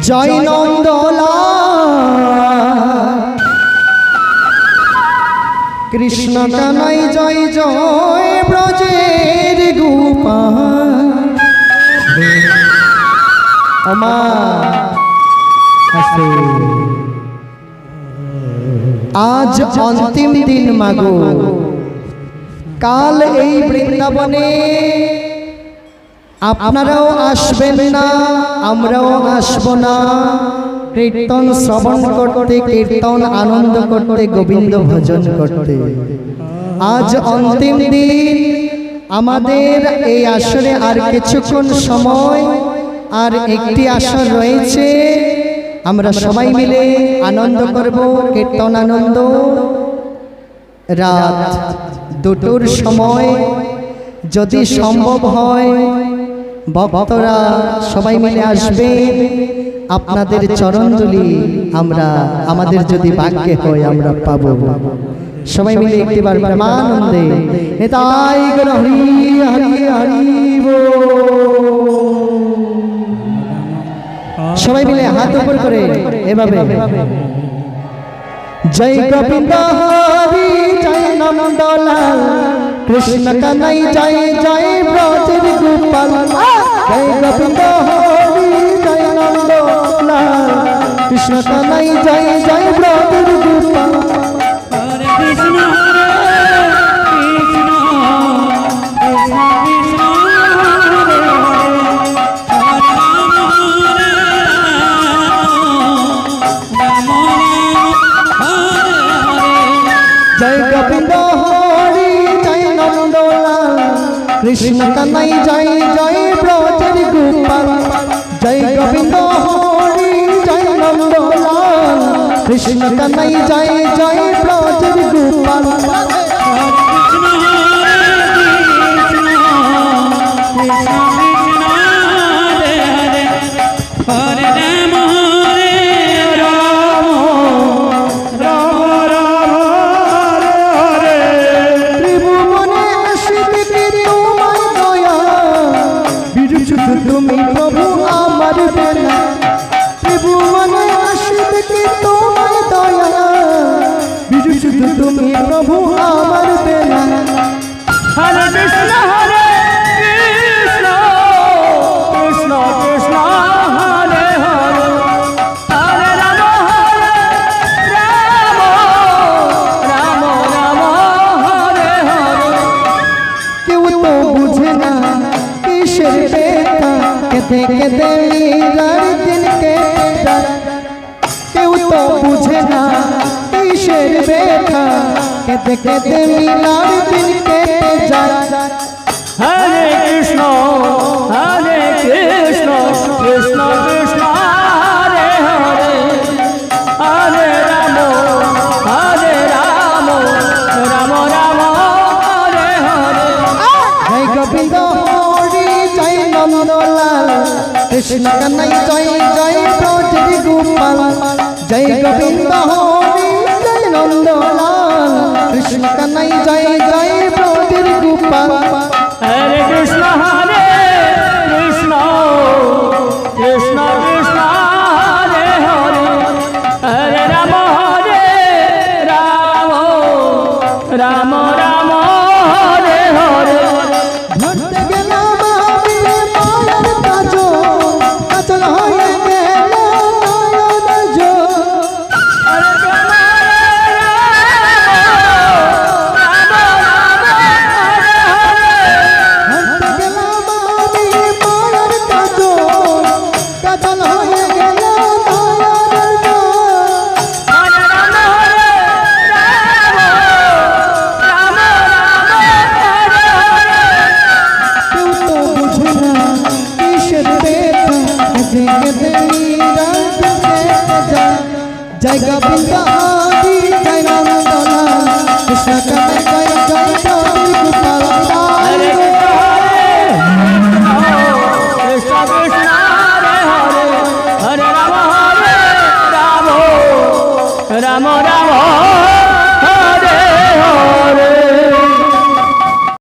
জয় নন্দলাল কৃষ্ণ কানাই জয় জয় ব্রজের গোপাল। আজ অন্তিম দিন মাগো, কাল এই বৃন্দাবনে আপনারাও আসবেন না, আমরাও আসব না। কীর্তন শ্রবণ করতে, কীর্তন আনন্দ করতে, গোবিন্দ ভজন করতে। আজ অন্তিম দিন আমাদের এই আসরে আর কিছুক্ষণ সময়, আর একটি আসর রয়েছে। আমরা সবাই মিলে আনন্দ করব, কীর্তন আনন্দ। রাত 2টোর সময় যদি সম্ভব হয় ভক্তরা সবাই মিলে আসবেন। আপনাদের চরণধুলি আমরা, আমাদের যদি ভাগ্যে হয় আমরা পাবো। সবাই মিলে একটিবার প্রেমানন্দে নিতাই গৌর হরি হরি হরি বল। সবাই মিলে হাত উপর করে এভাবে জয় গোবিন্দ হরি জয় নন্দলাল কৃষ্ণ কানাই জয় জয় ব্রজের গোপাল। জয় গোবিন্দ হরি জয় নন্দলাল কৃষ্ণ কানাই জয় জয় ব্রজের গোপাল। হরে কৃষ্ণ হরে কৃষ্ণ কৃষ্ণ কৃষ্ণ হরে হরে হরে রাম হরে হরে। জয় গোবিন্দ হরি জয় নন্দলাল কৃষ্ণ কানাই জয় জয় ব্রজের গোপাল। জয় গোবিন্দ হরি জয় নন্দলাল কৃষ্ণ কানাই জয় জয় ব্রজের গোপাল। কৃষ্ণ হরে কৃষ্ণ কৃষ্ণ কৃষ্ণ হরে হরে হরে রাম হরে রাম রাম রাম হরে হরে। ত্রিভুবনে আসিতে কি তোমার দয়া, বিরুচুত তুমি প্রভু আমার বেলা। ত্রিভুবনে আসিতে কি তোমার দয়া, বিরুচুত তুমি প্রভু আমার বেলা। হরে কৃষ্ণ হরে কৃষ্ণ কৃষ্ণ কৃষ্ণ হরে হরে হরে রাম রাম রাম রাম হরে হরে। কেউ তো বুঝে না কিসের ব্যথা, কেঁদে কেঁদে লীলার দিন কেটে যায়। কেউ তো বুঝে না কিসের ব্যথা, কেঁদে কেঁদে লীলার দিন কেটে যায়। হরে কৃষ্ণ কৃষ্ণ কৃষ্ণ হরে হরে হরে রাম রাম রাম রাম হরে হরে। জয় গোবিন্দ হরি জয় নন্দলাল কৃষ্ণ কানাই জয় জয় ব্রজের গোপাল। জয় গোবিন্দ হরি জয় নন্দলাল কৃষ্ণ কানাই জয় জয় ব্রজের গোপাল। হরে কৃষ্ণ হরে কৃষ্ণ কৃষ্ণ কৃষ্ণ হরে হরে হরে রাম রাম রাম হরে হরে। ধরতে গেলাম আমি মায়ের কাজল, কাজল হয়ে গেল নয়ন জল। হরে রাম রাম হরে হরে। ধরতে গেলাম আমি মায়ের কাজল, কাজল হয়ে গেল নয়ন জল। হরে রাম রাম হরে হরে। কেউ তো বুঝে না কিসের ব্যথা, কেঁদে কেঁদে লীলার দিন কেটে যায়। জয় গোবিন্দ হরি জয় নন্দলাল কৃষ্ণ কানাই জয় জয় ব্রজের গোপাল। হরে কৃষ্ণ কৃষ্ণ হরে হরে হরে রাম রাম